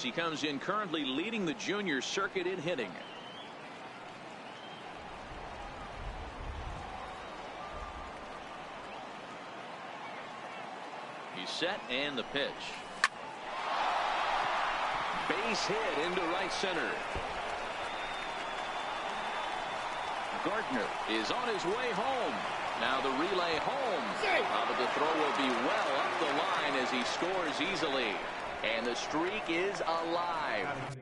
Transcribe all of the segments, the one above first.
He comes in currently leading the junior circuit in hitting. He's set and the pitch. Base hit into right center. Gardner is on his way home. Now the relay home. But the throw will be well up the line as he scores easily. And the streak is alive.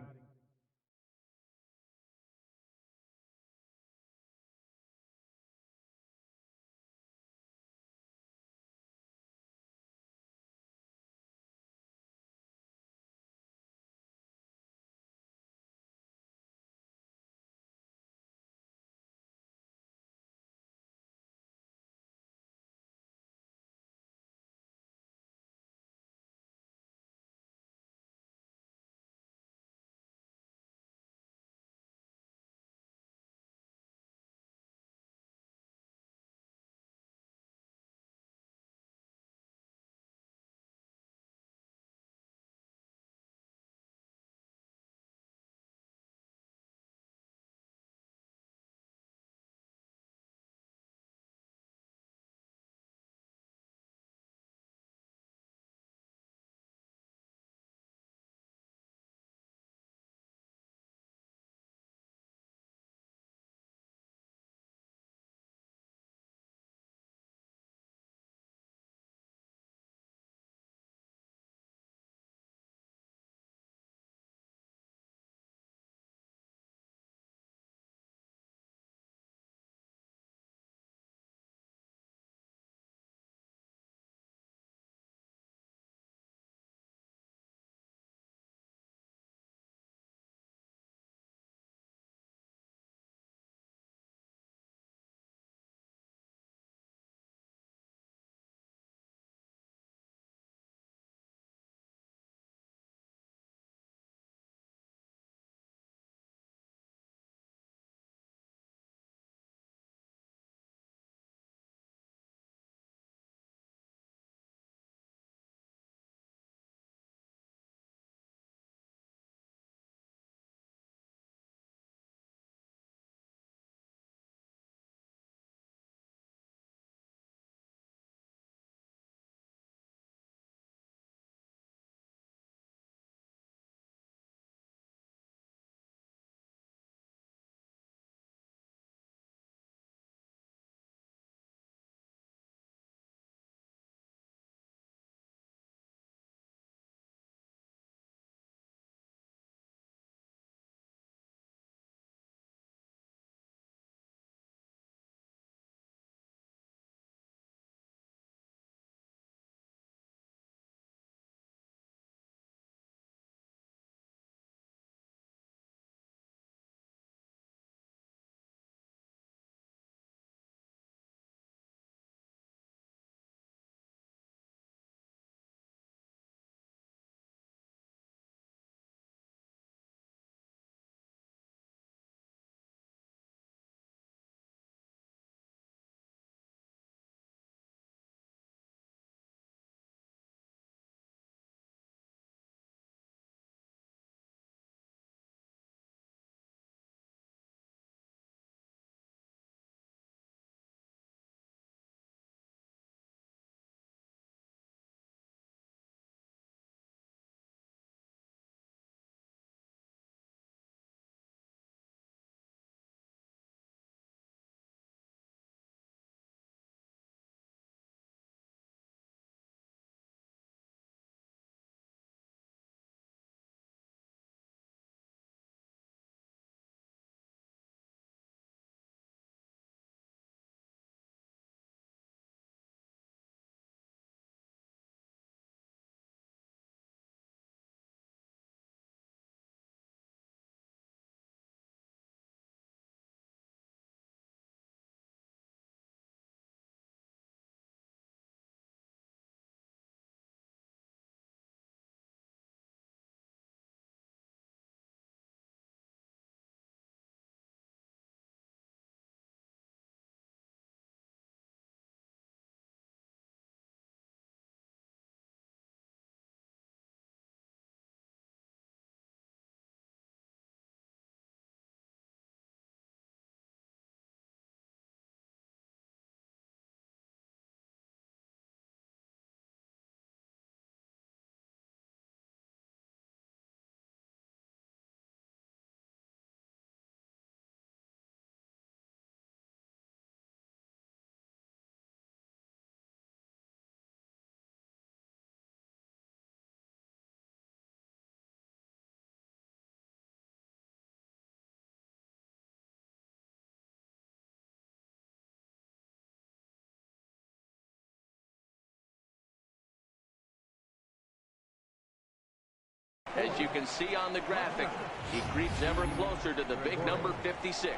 As you can see on the graphic, he creeps ever closer to the big number 56.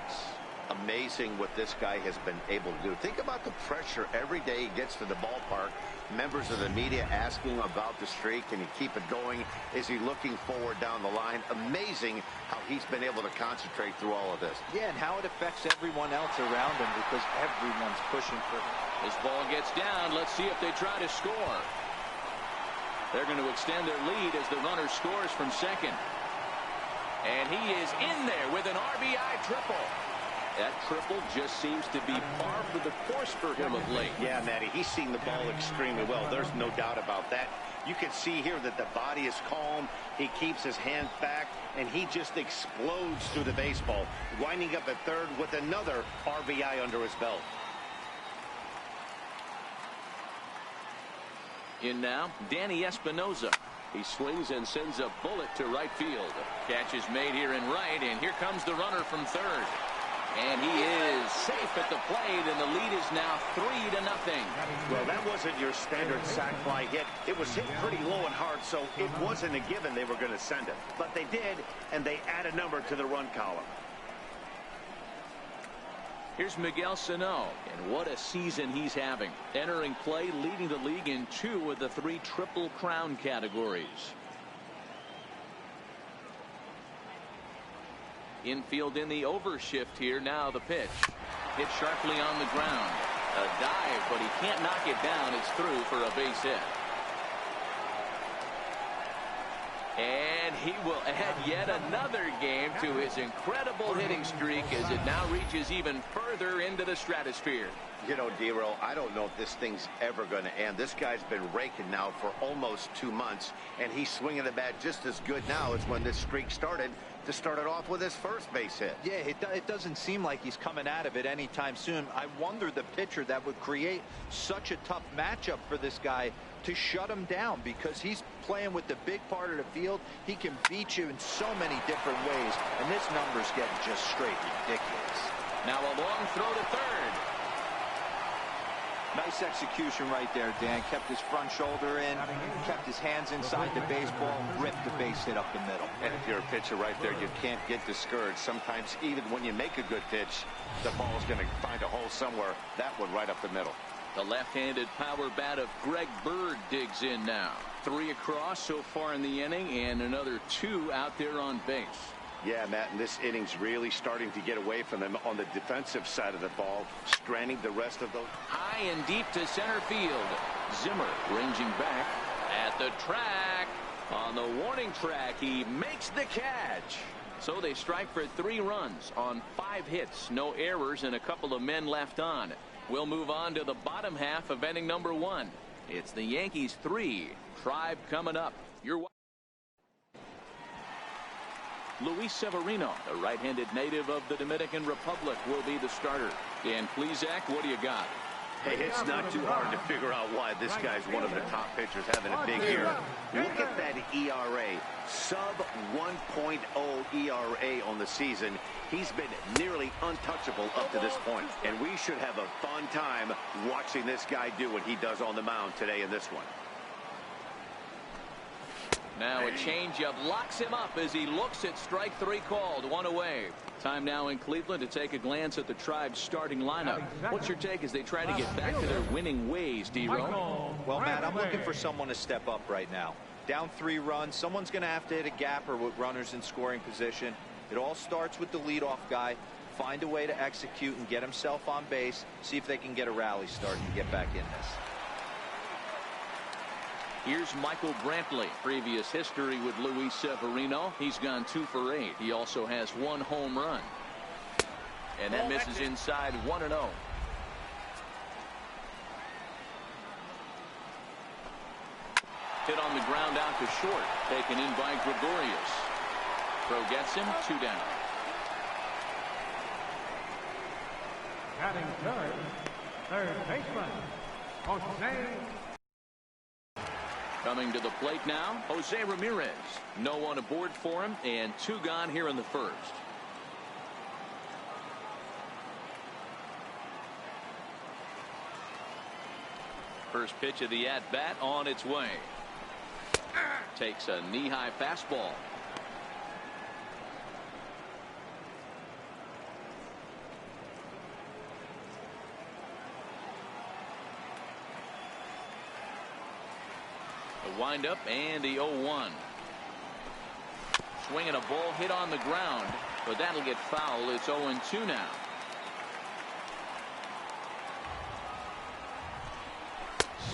Amazing what this guy has been able to do. Think about the pressure every day he gets to the ballpark. Members of the media asking about the streak. Can he keep it going? Is he looking forward down the line? Amazing how he's been able to concentrate through all of this. Yeah, and how it affects everyone else around him because everyone's pushing for him. This ball gets down. Let's see if they try to score. They're going to extend their lead as the runner scores from second. And he is in there with an RBI triple. That triple just seems to be par for the course for him of late. Yeah, Matty, he's seen the ball extremely well. There's no doubt about that. You can see here that the body is calm. He keeps his hand back, and he just explodes through the baseball, winding up at third with another RBI under his belt. In now, Danny Espinosa. He swings and sends a bullet to right field. Catch is made here in right, and here comes the runner from third. And he is safe at the plate, and the lead is now 3-0. Well, that wasn't your standard sac fly hit. It was hit pretty low and hard, so it wasn't a given they were going to send it. But they did, and they add a number to the run column. Here's Miguel Sano, and what a season he's having. Entering play, leading the league in 2 of the 3 Triple Crown categories. Infield in the overshift here. Now the pitch. Hit sharply on the ground. A dive, but he can't knock it down. It's through for a base hit. And he will add yet another game to his incredible hitting streak as it now reaches even further into the stratosphere. You know, D-Roll, I don't know if this thing's ever going to end. This guy's been raking now for almost 2 months, and he's swinging the bat just as good now as when this streak started, to start it off with his first base hit. Yeah, it doesn't seem like he's coming out of it anytime soon. I wonder the pitcher that would create such a tough matchup for this guy to shut him down, because he's playing with the big part of the field. He can beat you in so many different ways, and this number's getting just straight ridiculous. Now a long throw to third. Nice execution right there, Dan. Kept his front shoulder in, kept his hands inside the baseball, ripped the base hit up the middle. And if you're a pitcher right there, you can't get discouraged. Sometimes even when you make a good pitch, the ball's going to find a hole somewhere. That one right up the middle. The left-handed power bat of Greg Bird digs in now. 3 across so far in the inning, and another 2 out there on base. Yeah, Matt, and this inning's really starting to get away from them on the defensive side of the ball, stranding the rest of those. High and deep to center field. Zimmer ranging back at the track. On the warning track, he makes the catch. So they strike for 3 runs on 5 hits, no errors, and a couple of men left on. We'll move on to the bottom half of inning number 1. It's the Yankees 3, Tribe coming up. Luis Severino, the right-handed native of the Dominican Republic, will be the starter. Dan Plesac, what do you got? Hey, it's not too hard to figure out why this guy's one of the top pitchers having a big year. Look at that ERA, sub 1.0 ERA on the season. He's been nearly untouchable up to this point, and we should have a fun time watching this guy do what he does on the mound today in this one. Now a changeup locks him up as he looks at strike 3 called. 1 away. Time now in Cleveland to take a glance at the Tribe's starting lineup. What's your take as they try to get back to their winning ways, D-Roll? Well, Matt, I'm looking for someone to step up right now. Down 3 runs, someone's going to have to hit a gapper with runners in scoring position. It all starts with the leadoff guy. Find a way to execute and get himself on base. See if they can get a rally started and get back in this. Here's Michael Brantley. Previous history with Luis Severino. He's gone 2 for 8. He also has 1 home run. And that misses inside 1-0. Hit on the ground out to short. Taken in by Gregorius. Throw gets him, 2 down. Batting third baseman, Jose. Coming to the plate now, Jose Ramirez. No one aboard for him, and 2 gone here in the first. First pitch of the at-bat on its way. takes a knee-high fastball. The windup and the 0-1. Swinging a ball hit on the ground, but that'll get foul. It's 0-2 now.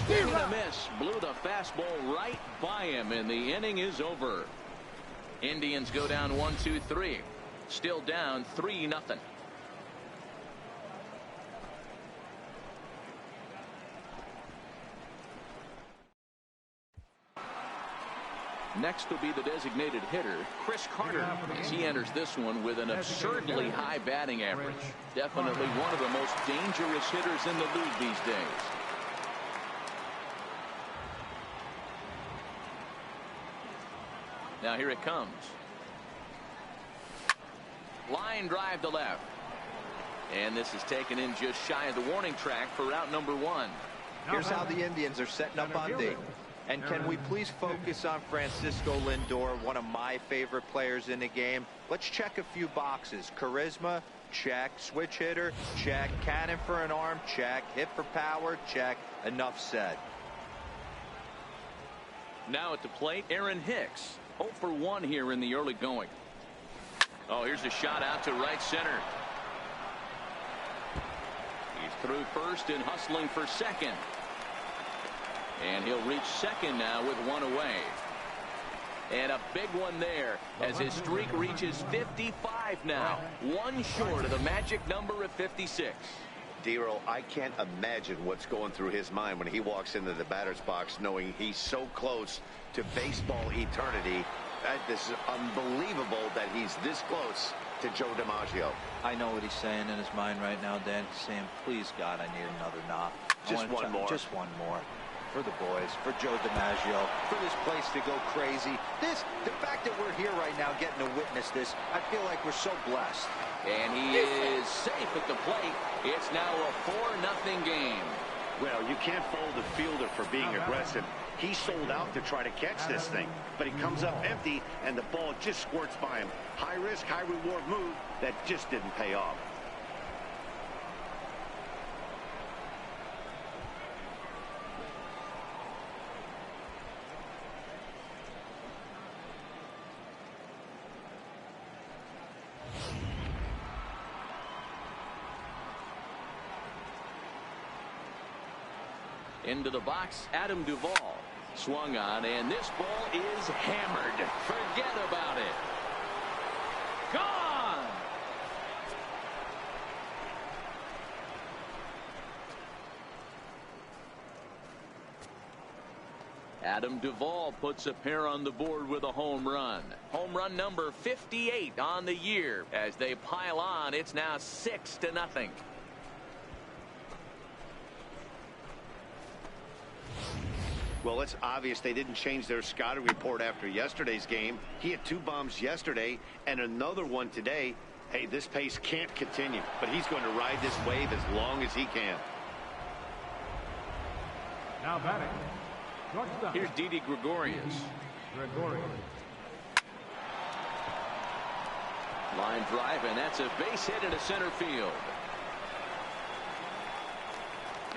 Swing and a miss. Blew the fastball right by him, and the inning is over. Indians go down 1-2-3. Still down 3-0. Next will be the designated hitter, Chris Carter, as he enters this one with an absurdly high batting average. Definitely one of the most dangerous hitters in the league these days. Now here it comes. Line drive to left. And this is taken in just shy of the warning track for out number 1. Here's how the Indians are setting up on D. And can we please focus on Francisco Lindor, one of my favorite players in the game? Let's check a few boxes. Charisma, check. Switch hitter, check. Cannon for an arm, check. Hit for power, check. Enough said. Now at the plate, Aaron Hicks. 0 for 1 here in the early going. Oh, here's a shot out to right center. He's through first and hustling for second. And he'll reach second now with 1 away. And a big one there as his streak reaches 55 now. 1 short of the magic number of 56. Dero, I can't imagine what's going through his mind when he walks into the batter's box knowing he's so close to baseball eternity. This is unbelievable that he's this close to Joe DiMaggio. I know what he's saying in his mind right now, Dan. He's saying, please, God, I need another knock. Just one more. Just one more. For the boys, for Joe DiMaggio, for this place to go crazy. The fact that we're here right now getting to witness this, I feel like we're so blessed. And he is safe at the plate. It's now a 4-0 game. Well, you can't fault the fielder for being aggressive. He sold out to try to catch this thing, but he comes up empty, and the ball just squirts by him. High risk, high reward move that just didn't pay off. Into the box, Adam Duvall. Swung on, and this ball is hammered. Forget about it. Gone! Adam Duvall puts a pair on the board with a home run. Home run number 58 on the year. As they pile on, it's now 6-0. Well, it's obvious they didn't change their scouting report after yesterday's game. He had 2 bombs yesterday and another one today. Hey, this pace can't continue, but he's going to ride this wave as long as he can. Now batting. Here's Didi Gregorius. Line drive, and that's a base hit into center field.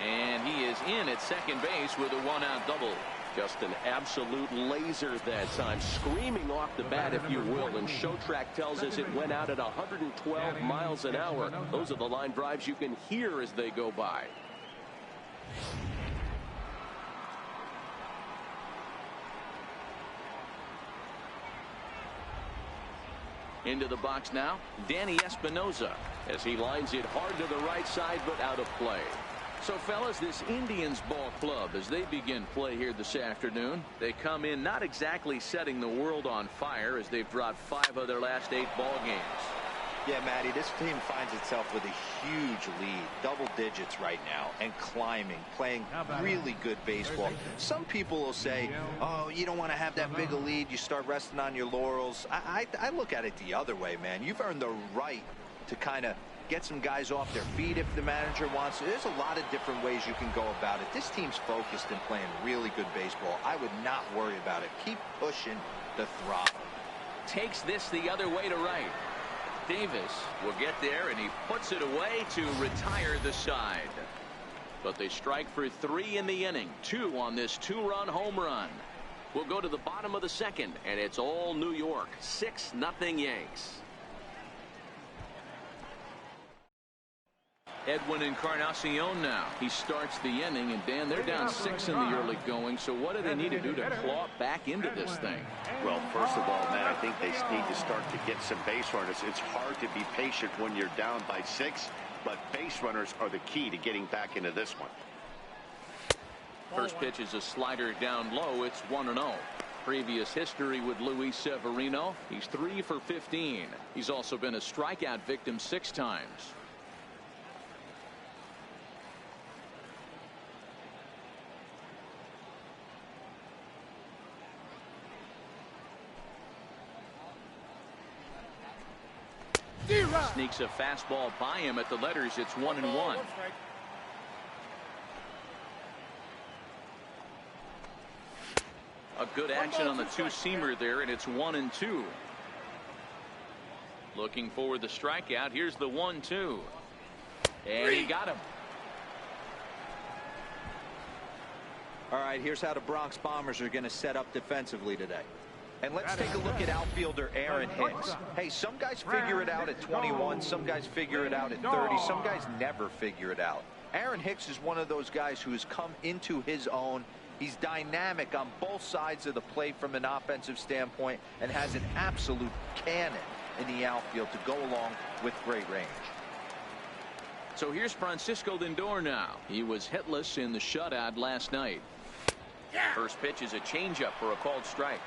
And he is in at second base with a 1-out double. Just an absolute laser that time, screaming off the bat, if you will. And Showtrack tells us it went out at 112 miles an hour. Those are the line drives you can hear as they go by. Into the box now, Danny Espinosa, as he lines it hard to the right side, but out of play. So, fellas, this Indians ball club, as they begin play here this afternoon, they come in not exactly setting the world on fire, as they've dropped 5 of their last 8 ball games. Yeah, Matty, this team finds itself with a huge lead, double digits right now, and climbing, playing really good baseball. Some people will say, oh, you don't want to have that big a lead, you start resting on your laurels. I look at it the other way, man. You've earned the right to kind of get some guys off their feet if the manager wants to. There's a lot of different ways you can go about it. This team's focused and playing really good baseball. I would not worry about it. Keep pushing the throttle. Takes this the other way to right. Davis will get there, and he puts it away to retire the side. But they strike for 3 in the inning. 2 on this 2-run home run. We'll go to the bottom of the second, and it's all New York. 6-0 Yanks. Edwin Encarnacion now. He starts the inning, and Dan, they're down 6 in the early going. So what do they need to do to claw back into this thing? Well, first of all, Matt, I think they need to start to get some base runners. It's hard to be patient when you're down by 6, but base runners are the key to getting back into this one. First pitch is a slider down low. It's 1-0. Previous history with Luis Severino. He's 3 for 15. He's also been a strikeout victim 6 times. Sneaks a fastball by him at the letters. It's 1-1. A good action on the 2-seamer there, and it's 1-2. Looking for the strikeout. Here's the 1-2. And he got him. All right, here's how the Bronx Bombers are going to set up defensively today. And let's take a look at outfielder Aaron Hicks. Hey, some guys figure it out at 21. Some guys figure it out at 30. Some guys never figure it out. Aaron Hicks is one of those guys who has come into his own. He's dynamic on both sides of the plate from an offensive standpoint and has an absolute cannon in the outfield to go along with great range. So here's Francisco Lindor now. He was hitless in the shutout last night. First pitch is a changeup for a called strike.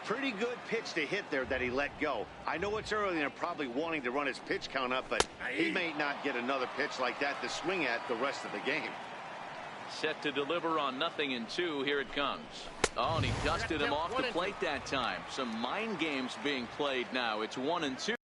Pretty good pitch to hit there that he let go. I know it's early and probably wanting to run his pitch count up, but he may not get another pitch like that to swing at the rest of the game. Set to deliver on 0-2. Here it comes. Oh, and he dusted him off the plate that time. Some mind games being played now. It's 1-2.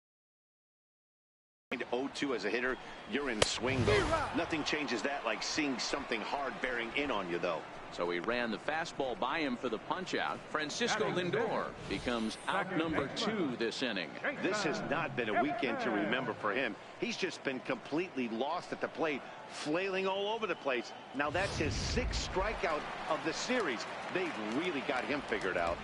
0-2 as a hitter, you're in swing mode. Nothing changes that like seeing something hard bearing in on you, though. So he ran the fastball by him for the punch-out. Francisco Lindor becomes out number 2 this inning. This has not been a weekend to remember for him. He's just been completely lost at the plate, flailing all over the place. Now that's his 6th strikeout of the series. They've really got him figured out.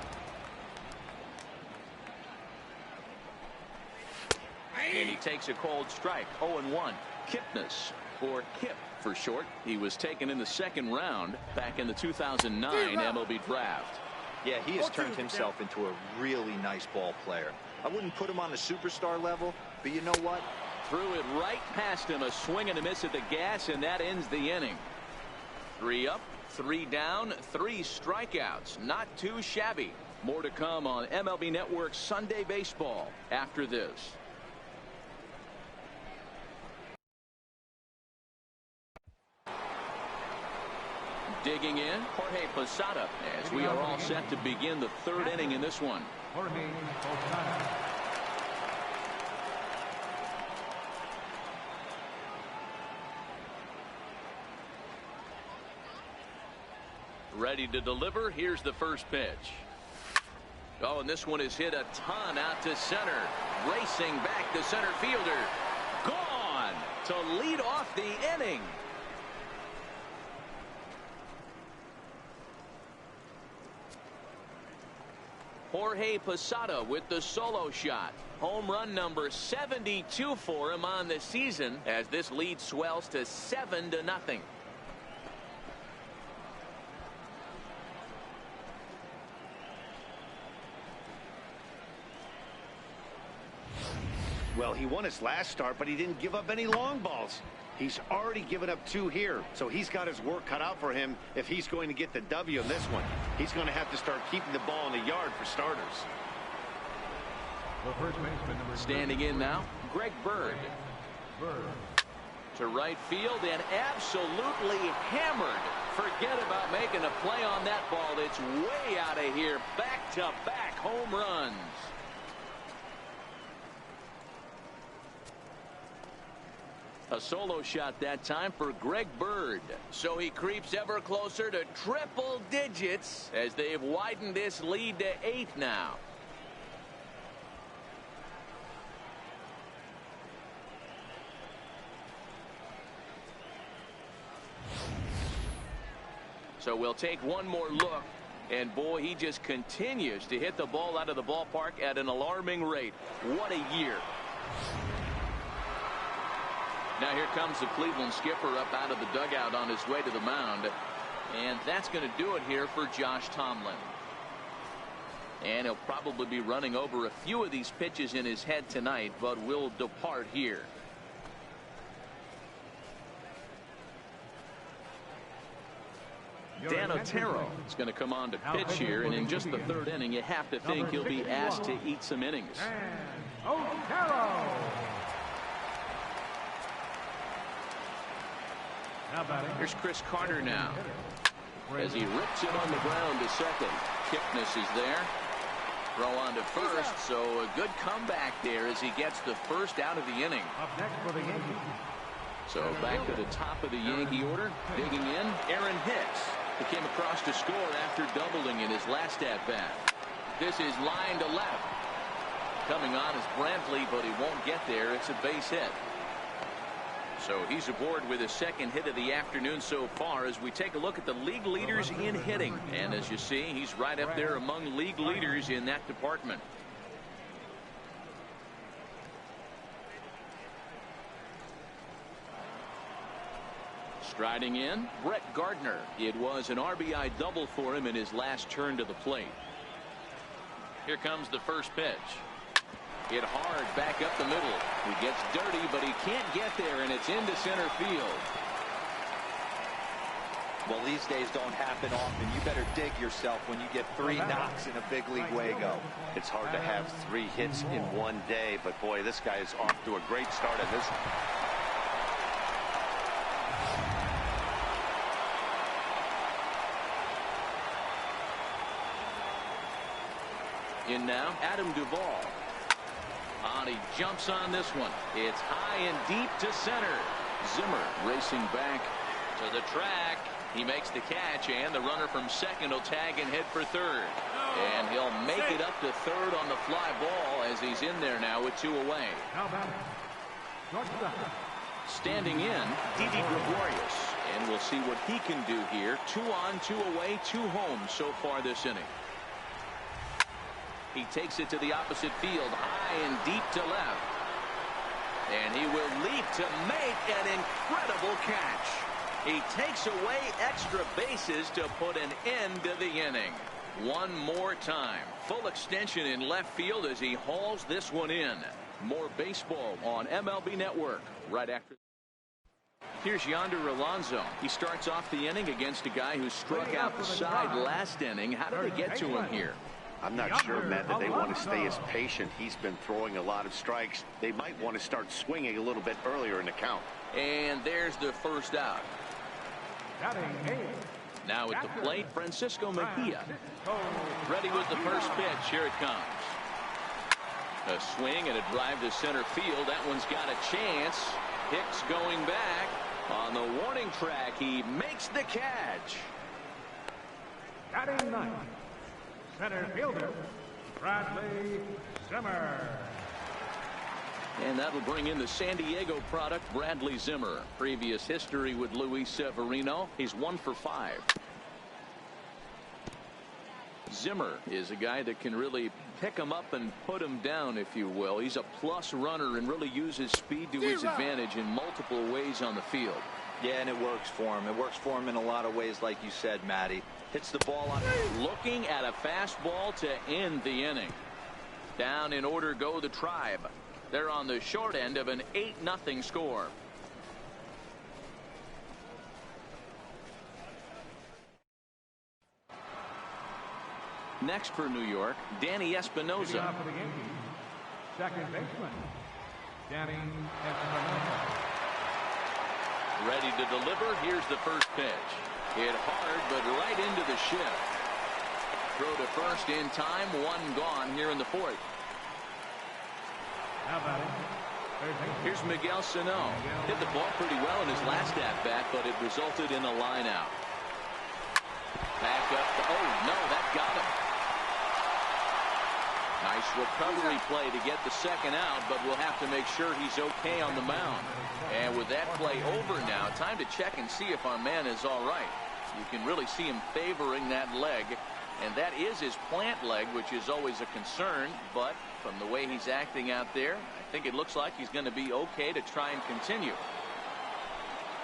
And he takes a cold strike. 0-1. Kipnis, or Kip for short. He was taken in the 2nd round back in the 2009 MLB draft. Yeah, he has turned himself into a really nice ball player. I wouldn't put him on the superstar level, but you know what? Threw it right past him. A swing and a miss at the gas, and that ends the inning. 3 up, 3 down, 3 strikeouts. Not too shabby. More to come on MLB Network's Sunday Baseball after this. Digging in, Jorge Posada, as we are all set to begin the 3rd inning in this one. Ready to deliver. Here's the first pitch. Oh, and this one is hit a ton out to center. Racing back, the center fielder. Gone to lead off the inning. Jorge Posada with the solo shot. Home run number 72 for him on the season as this lead swells to 7-0. Well, he won his last start, but he didn't give up any long balls. He's already given up 2 here, so he's got his work cut out for him if he's going to get the W in this one. He's going to have to start keeping the ball in the yard for starters. The first baseman, number Standing in now, Greg Bird. Bird. To right field and absolutely hammered. Forget about making a play on that ball. It's way out of here. Back-to-back home runs. A solo shot that time for Greg Bird. So he creeps ever closer to triple digits as they've widened this lead to 8 now. So we'll take one more look. And boy, he just continues to hit the ball out of the ballpark at an alarming rate. What a year. Now here comes the Cleveland skipper up out of the dugout on his way to the mound. And that's going to do it here for Josh Tomlin. And he'll probably be running over a few of these pitches in his head tonight, but will depart here. Dan Otero is going to come on to pitch here, and in just the 3rd inning, you have to think he'll be asked to eat some innings. Otero. Here's Chris Carter now as he rips it on the ground to second. Kipnis is there. Throw on to first, so a good comeback there as he gets the first out of the inning. Up next for the Yankees. So back to the top of the Yankee order, digging in, Aaron Hicks. He came across to score after doubling in his last at-bat. This is line to left. Coming on is Brantley, but he won't get there. It's a base hit. So he's aboard with his 2nd hit of the afternoon so far as we take a look at the league leaders in hitting. And as you see, he's right up there among league leaders in that department. Striding in, Brett Gardner. It was an RBI double for him in his last turn to the plate. Here comes the first pitch. Hit hard back up the middle. He gets dirty, but he can't get there, and it's into center field. Well, these days don't happen often. You better dig yourself when you get 3 knocks in a big league Wago. It's hard to have 3 hits in one day, but boy, this guy is off to a great start in this. In now, Adam Duvall. He jumps on this one. It's high and deep to center. Zimmer racing back to the track. He makes the catch, and the runner from second will tag and head for third. And he'll make it up to third on the fly ball as he's in there now with 2 away. Standing in, Didi Gregorius. And we'll see what he can do here. 2 on, 2 away, 2 home so far this inning. He takes it to the opposite field, high and deep to left. And he will leap to make an incredible catch. He takes away extra bases to put an end to the inning. One more time. Full extension in left field as he hauls this one in. More baseball on MLB Network right after. Here's Yonder Alonso. He starts off the inning against a guy who struck out the side last inning. How did they get to him here? I'm not sure, Matt, that they want to stay as patient. He's been throwing a lot of strikes. They might want to start swinging a little bit earlier in the count. And there's the first out. Now at the plate, Francisco Mejia. Ready with the first pitch. Here it comes. A swing and a drive to center field. That one's got a chance. Hicks going back. On the warning track, he makes the catch. Batting ninth, center fielder, Bradley Zimmer. And that'll bring in the San Diego product, Bradley Zimmer. Previous history with Luis Severino. He's 1 for 5. Zimmer is a guy that can really pick him up and put him down, if you will. He's a plus runner and really uses speed to his advantage in multiple ways on the field. Yeah, and it works for him. It works for him in a lot of ways, like you said, Matty. Hits the ball on. Looking at a fastball to end the inning. Down in order go the Tribe. They're on the short end of an 8-0 score. Next for New York, Danny Espinosa. second baseman, Danny Espinosa. Ready to deliver. Here's the first pitch. Hit hard, but right into the shift. Throw to first in time. One gone here in the fourth. How about it? Here's Miguel Sano. Hit the ball pretty well in his last at-bat, but it resulted in a line out. Back up. Oh, no, that got him. Nice recovery play to get the second out, but we'll have to make sure he's okay on the mound. And with that play over now, time to check and see if our man is all right. You can really see him favoring that leg, and that is his plant leg, which is always a concern, but from the way he's acting out there, I think it looks like he's going to be okay to try and continue.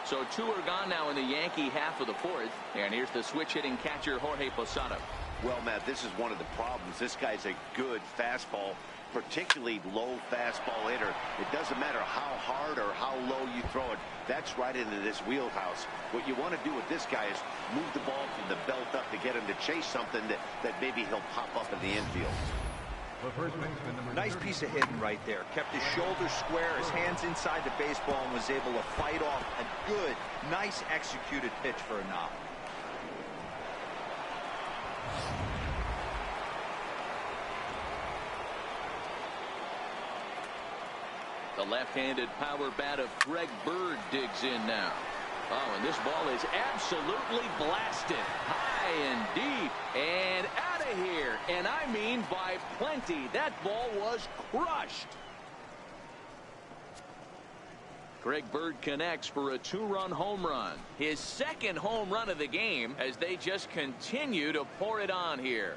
So two are gone now in the Yankee half of the fourth, and here's the switch hitting catcher Jorge Posada. Well, Matt, this is one of the problems. This guy's a good fastball, particularly low fastball hitter. It doesn't matter how hard or how low you throw it. That's right into this wheelhouse. What you want to do with this guy is move the ball from the belt up to get him to chase something that maybe he'll pop up in the infield. Nice piece of hitting right there. Kept his shoulders square, his hands inside the baseball, and was able to fight off a good, nice executed pitch for a knock. The left-handed power bat of Greg Bird digs in now. Oh, and this ball is absolutely blasted. High and deep and out of here. And I mean by plenty. That ball was crushed. Greg Bird connects for a two-run home run. His second home run of the game as they just continue to pour it on here.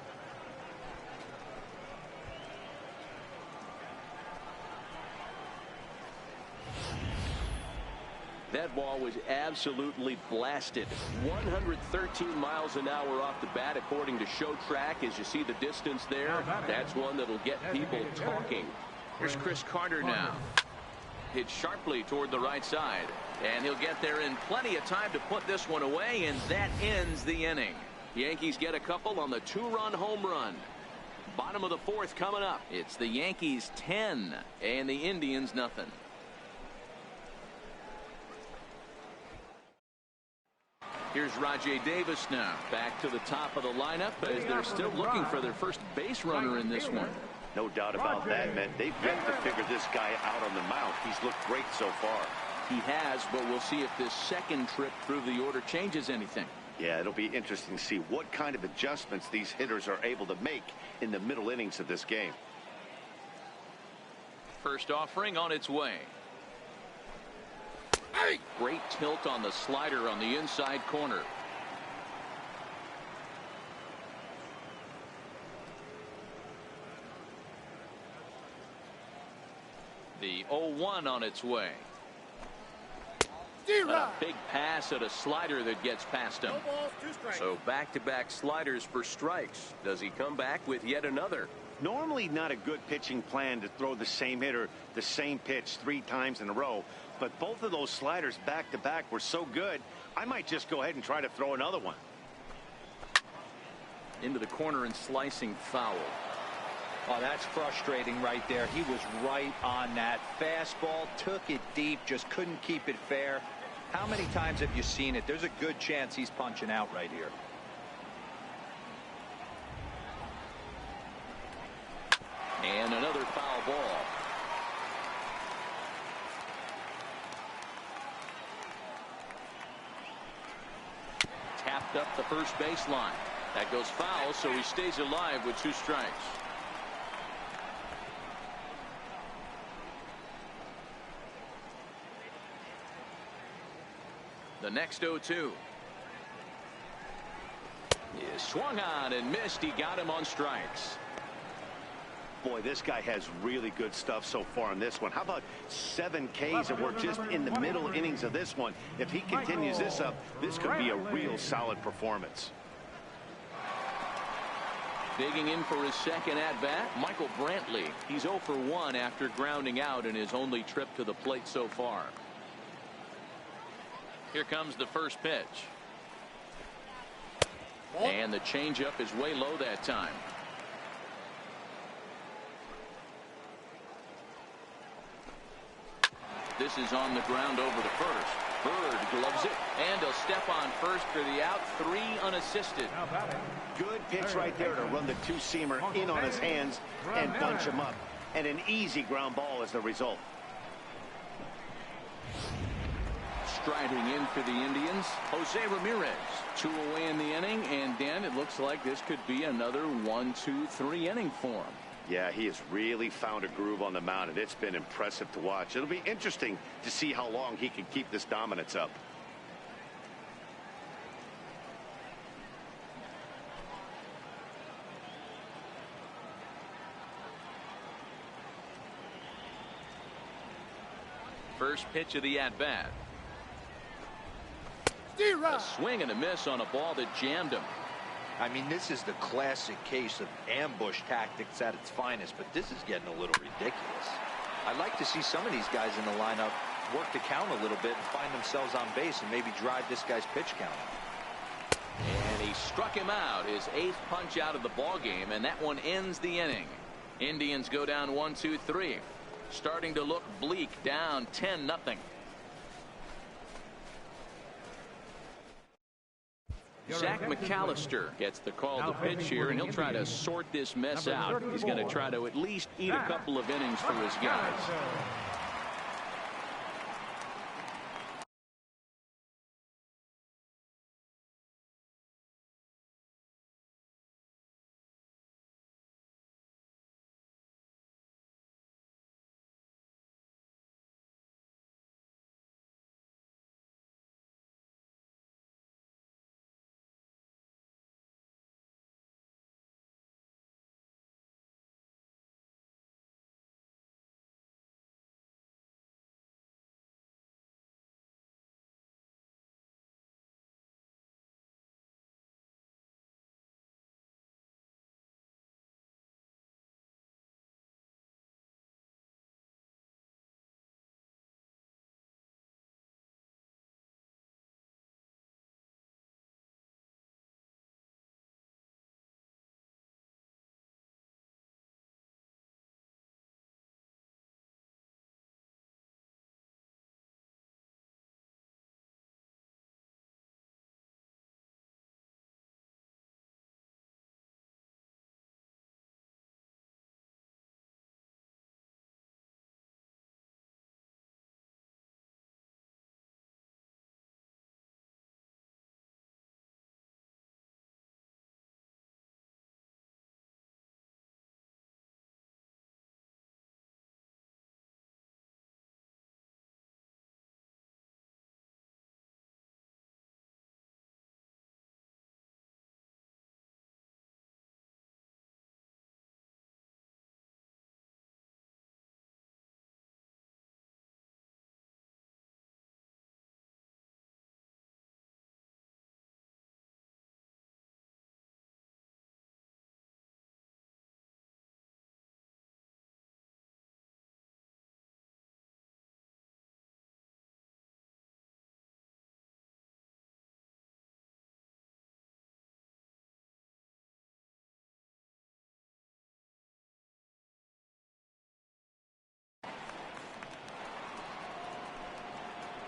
That ball was absolutely blasted. 113 miles an hour off the bat, according to Show Track. As you see the distance there, that's one that'll get people talking. Here's Chris Carter now. Hit sharply toward the right side. And he'll get there in plenty of time to put this one away, and that ends the inning. Yankees get a couple on the two-run home run. Bottom of the fourth coming up. It's the Yankees 10 and the Indians nothing. Here's Rajay Davis now back to the top of the lineup as they're still looking for their first base runner in this one. No doubt about that, man. They've got to figure this guy out on the mound. He's looked great so far. He has, but we'll see if this second trip through the order changes anything. Yeah, it'll be interesting to see what kind of adjustments these hitters are able to make in the middle innings of this game. First offering on its way. Great tilt on the slider on the inside corner. The 0-1 on its way. A big pass at a slider that gets past him. So back-to-back sliders for strikes. Does he come back with yet another? Normally not a good pitching plan to throw the same hitter the same pitch 3 times in a row, but both of those sliders back-to-back were so good, I might just go ahead and try to throw another one. Into the corner and slicing foul. Oh, that's frustrating right there. He was right on that. Fastball, took it deep, just couldn't keep it fair. How many times have you seen it? There's a good chance he's punching out right here. And another foul ball. Tapped up the first baseline. That goes foul, so he stays alive with 2 strikes. The next 0-2. He is swung on and missed. He got him on strikes. Boy, this guy has really good stuff so far in this one. How about 7 Ks, and we're just in the middle innings of this one. If he continues this up, this could be a real solid performance. Digging in for his second at-bat, Michael Brantley. He's 0 for 1 after grounding out in his only trip to the plate so far. Here comes the first pitch. And the changeup is way low that time. This is on the ground over the first. Bird gloves it, and he'll step on first for the out. 3 unassisted. Good pitch right there to run the two-seamer in on his hands and bunch him up. And an easy ground ball as the result. Striding in for the Indians, Jose Ramirez. 2 away in the inning, and Dan, it looks like this could be another 1-2-3 inning for him. Yeah, he has really found a groove on the mound, and it's been impressive to watch. It'll be interesting to see how long he can keep this dominance up. First pitch of the at-bat. A swing and a miss on a ball that jammed him. I mean, this is the classic case of ambush tactics at its finest, but this is getting a little ridiculous. I'd like to see some of these guys in the lineup work the count a little bit and find themselves on base and maybe drive this guy's pitch count. And he struck him out, his 8th punch out of the ball game, and that one ends the inning. Indians go down 1-2-3. Starting to look bleak, down 10-0. Zach McAllister gets the call to pitch here, and he'll try to sort this mess out. He's going to try to at least eat a couple of innings for his guys.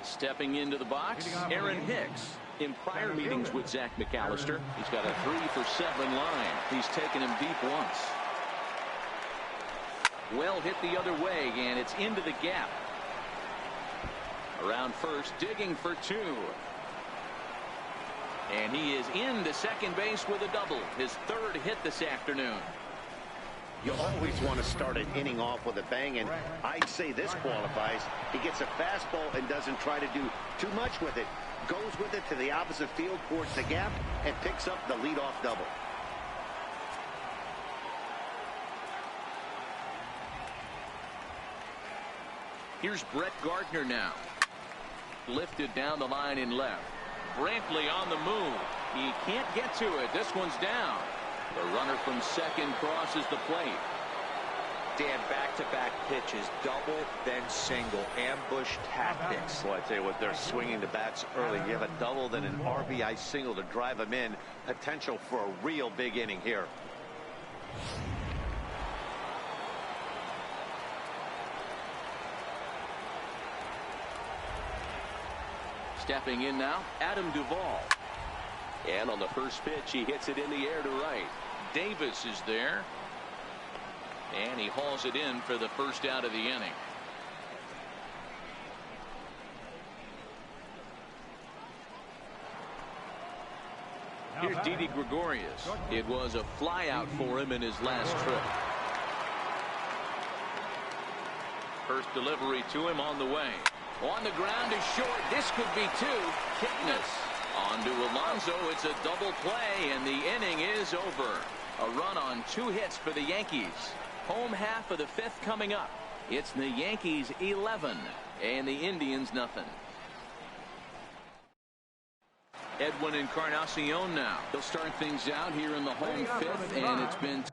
Stepping into the box, Aaron Hicks. In prior meetings with Zach McAllister, he's got a 3-for-7 line. He's taken him deep once. Well hit the other way, and it's into the gap. Around first, digging for 2. And he is into second base with a double, his 3rd hit this afternoon. You always want to start an inning off with a bang, and I'd say this qualifies. He gets a fastball and doesn't try to do too much with it. Goes with it to the opposite field towards the gap and picks up the leadoff double. Here's Brett Gardner now. Lifted down the line in left. Brantley on the move. He can't get to it. This one's down. The runner from second crosses the plate. Dan, back-to-back pitches, double, then single, ambush tactics. Well, I tell you what, they're swinging the bats early. You have a double, then an RBI single to drive them in. Potential for a real big inning here. Stepping in now, Adam Duvall. And on the first pitch, he hits it in the air to right. Davis is there. And he hauls it in for the first out of the inning. Here's Didi Gregorius. It was a flyout for him in his last trip. First delivery to him on the way. On the ground is short. This could be two. Kipnis. On to Alonso. It's a double play, and the inning is over. A run on 2 hits for the Yankees. Home half of the 5th coming up. It's the Yankees 11 and the Indians nothing. Edwin Encarnacion now. He'll start things out here in the home 5th, and it's been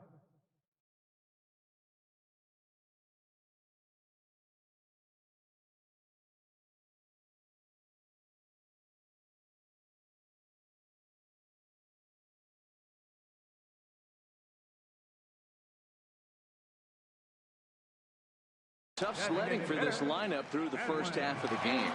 tough sledding for this lineup through the first half of the game.